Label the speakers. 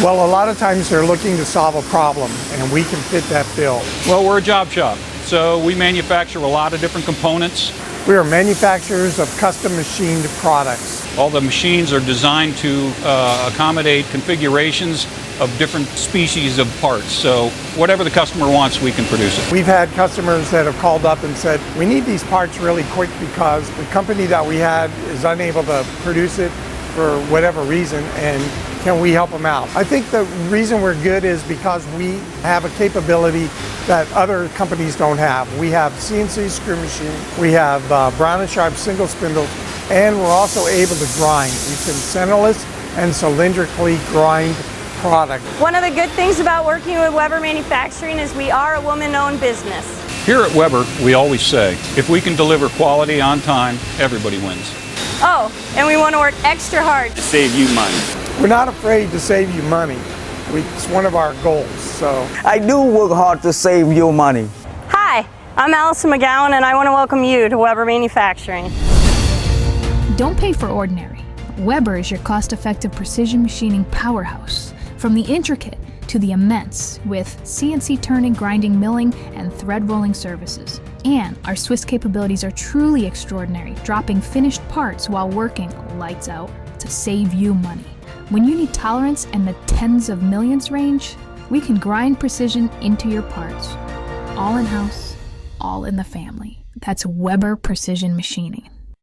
Speaker 1: Well, a lot of times they're looking to solve a problem, and we can fit that bill.
Speaker 2: Well, we're a job shop, so we manufacture a lot of different components.
Speaker 1: We are manufacturers of custom machined products.
Speaker 2: All the machines are designed to accommodate configurations of different species of parts. So whatever the customer wants, we can produce it.
Speaker 1: We've had customers that have called up and said, we need these parts really quick because the company that we had is unable to produce it for whatever reason, and can we help them out? I think the reason we're good is because we have a capability that other companies don't have. We have CNC screw machine, we have Brown & Sharp single spindle, and we're also able to grind. We can centerless and cylindrically grind product.
Speaker 3: One of the good things about working with Weber Manufacturing is we are a woman-owned business.
Speaker 2: Here at Weber, we always say, if we can deliver quality on time, everybody wins.
Speaker 3: Oh, and we want to work extra hard
Speaker 4: to save you money.
Speaker 1: We're not afraid to save you money. It's one of our goals, so.
Speaker 5: I do work hard to save you money.
Speaker 3: Hi, I'm Allison McGowan, and I want to welcome you to Weber Manufacturing.
Speaker 6: Don't pay for ordinary. Weber is your cost-effective precision machining powerhouse. From the intricate to the immense, with CNC turning, grinding, milling, and thread rolling services. And our Swiss capabilities are truly extraordinary, dropping finished parts while working lights out to save you money. When you need tolerance in the tens of millions range, we can grind precision into your parts. All in-house, all in the family. That's Weber Precision Machining.